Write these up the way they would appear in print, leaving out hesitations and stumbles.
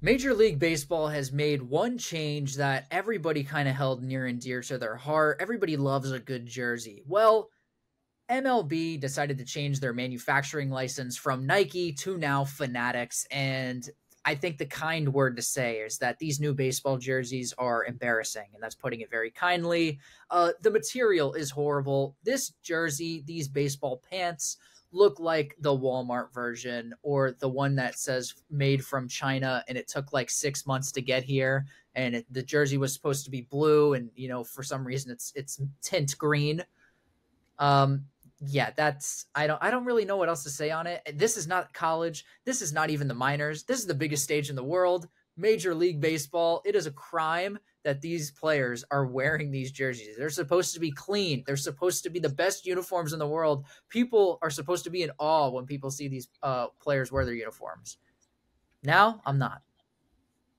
Major League Baseball has made one change that everybody kind of held near and dear to their heart. Everybody loves a good jersey. Well, MLB decided to change their manufacturing license from Nike to now Fanatics. And I think the kind word to say is that these new baseball jerseys are embarrassing, and that's putting it very kindly. The material is horrible. This jersey, these baseball pants, look like the Walmart version or the one that says made from China and it took like 6 months to get here. And the jersey was supposed to be blue, and for some reason it's tint green. Yeah, that's I don't really know what else to say on it. This is not college. This is not even the minors. This is the biggest stage in the world, Major League Baseball. It is a crime that these players are wearing these jerseys. They're supposed to be clean. They're supposed to be the best uniforms in the world. People are supposed to be in awe when people see these players wear their uniforms. Now, I'm not.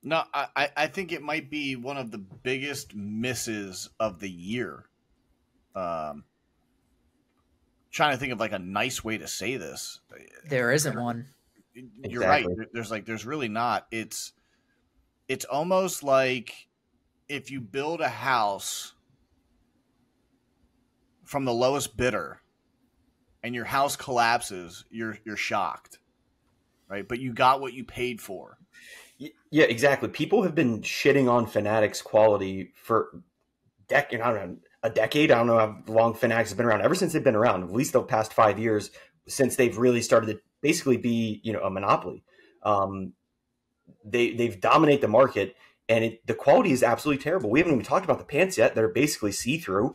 No, I think it might be one of the biggest misses of the year. Trying to think of like a nice way to say this. There isn't one. You're exactly right. There's really not. It's almost like if you build a house from the lowest bidder and your house collapses, you're shocked, right? But you got what you paid for. Yeah, exactly. People have been shitting on Fanatics quality for a decade. I don't know how long Fanatics have been around. Ever since they've been around, at least the past 5 years, since they've really started to basically be, a monopoly. They've dominate the market, and the quality is absolutely terrible. We haven't even talked about the pants yet. They're basically see-through.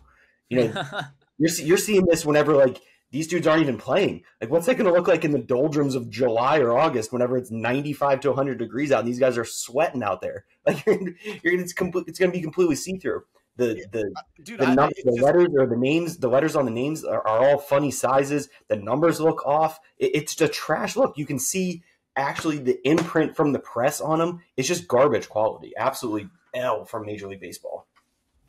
You're seeing this whenever like these dudes aren't even playing. Like, what's that going to look like in the doldrums of July or August whenever it's 95 to 100 degrees out and these guys are sweating out there? Like, it's going to be completely see-through. The letters or the names, the letters on the names are all funny sizes. The numbers look off. It's just a trash look. You can see actually the imprint from the press on them. It's just garbage quality. Absolutely L from Major League Baseball.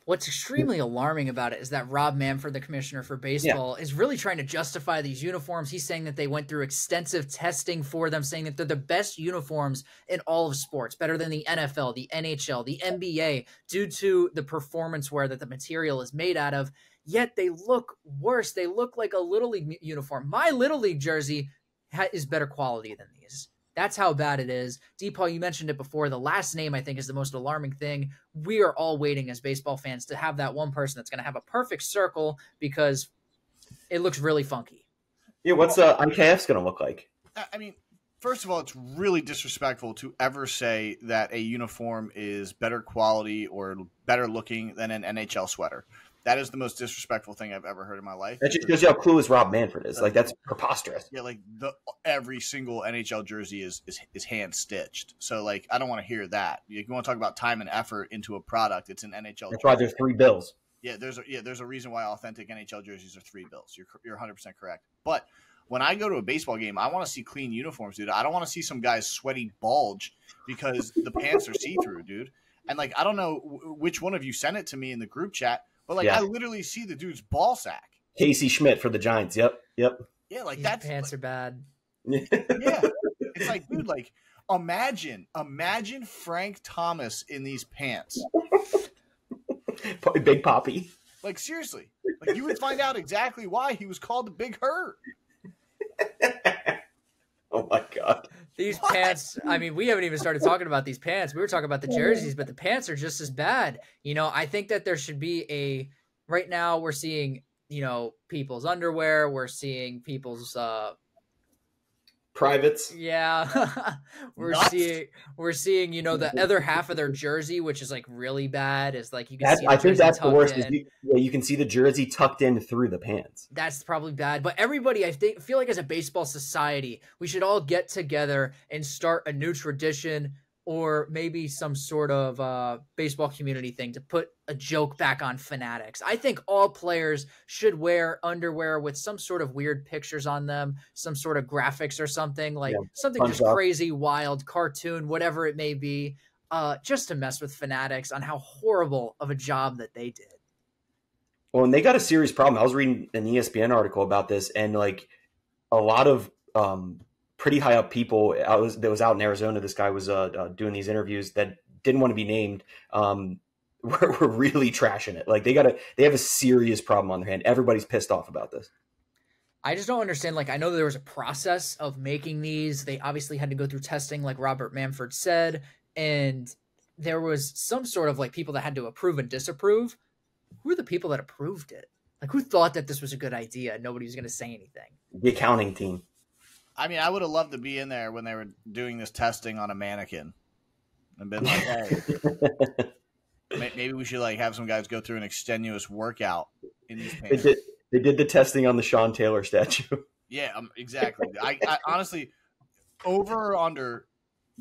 What's extremely alarming about it is that Rob Manfred, the commissioner for baseball, is really trying to justify these uniforms. He's saying that they went through extensive testing for them, saying that they're the best uniforms in all of sports, better than the NFL, the NHL, the NBA, due to the performance wear that the material is made out of. Yet they look worse. They look like a Little League uniform. My Little League jersey is better quality than these. That's how bad it is. Deepaul, you mentioned it before. The last name, I think, is the most alarming thing. We are all waiting as baseball fans to have that one person that's going to have a perfect circle because it looks really funky. Yeah, what's IKF's going to look like? I mean, first of all, it's really disrespectful to ever say that a uniform is better quality or better looking than an NHL sweater. That is the most disrespectful thing I've ever heard in my life. That just shows you how clueless Rob Manfred is. Like, that's preposterous. Yeah, like every single NHL jersey is hand stitched. So like, I don't want to hear that. If you want to talk about time and effort into a product, it's an NHL. That's why there's $3. Yeah, there's a reason why authentic NHL jerseys are $3. You're 100% correct. But when I go to a baseball game, I want to see clean uniforms, dude. I don't want to see some guy's sweaty bulge because the pants are see through, dude. And like, I don't know which one of you sent it to me in the group chat. But, like, I literally see the dude's ball sack. Casey Schmidt for the Giants. Yep. Yeah, like, These pants are bad. Yeah. It's like, dude, like, imagine Frank Thomas in these pants. Big Poppy. Like, seriously. Like, you would find out exactly why he was called the Big Hurt. Oh, my God. These pants, I mean, we haven't even started talking about these pants. We were talking about the jerseys, but the pants are just as bad. I think that there should be right now we're seeing, people's underwear. We're seeing people's privates. Yeah. we're seeing, the other half of their jersey, which is like really bad, is like you can see. I think that's the worst. You can see the jersey tucked in through the pants. That's probably bad. But everybody, feel like as a baseball society, we should all get together and start a new tradition or maybe some sort of baseball community thing to put a joke back on Fanatics. I think all players should wear underwear with some sort of weird pictures on them, some sort of graphics or something, like something just crazy, wild, cartoon, whatever it may be, just to mess with Fanatics on how horrible of a job that they did. Well, and they got a serious problem. I was reading an ESPN article about this, and like a lot of pretty high up people that was out in Arizona. This guy was doing these interviews that didn't want to be named. We're really trashing it. Like they have a serious problem on their hand. Everybody's pissed off about this. I just don't understand. Like, I know there was a process of making these. They obviously had to go through testing, like Robert Manfred said, and there was some sort of like people that had to approve and disapprove. Who are the people that approved it? Like, who thought that this was a good idea? Nobody was going to say anything. The accounting team. I mean, I would have loved to be in there when they were doing this testing on a mannequin and been like, hey, maybe we should like have some guys go through an extenuous workout in these pants. They did the testing on the Sean Taylor statue. Yeah, exactly. I honestly, over or under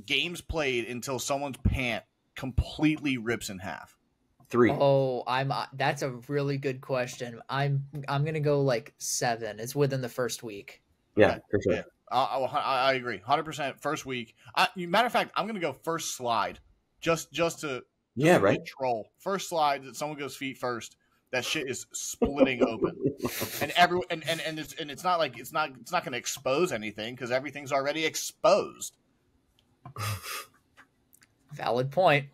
games played until someone's pant completely rips in half. 3. Oh, that's a really good question. I'm gonna go like 7. It's within the first week. Yeah, for sure. Yeah. I agree, 100% first week. Matter of fact, I'm gonna go first slide, just to right. Troll first slide that someone goes feet first. That shit is splitting open, and it's not like it's not going to expose anything because everything's already exposed. Valid point.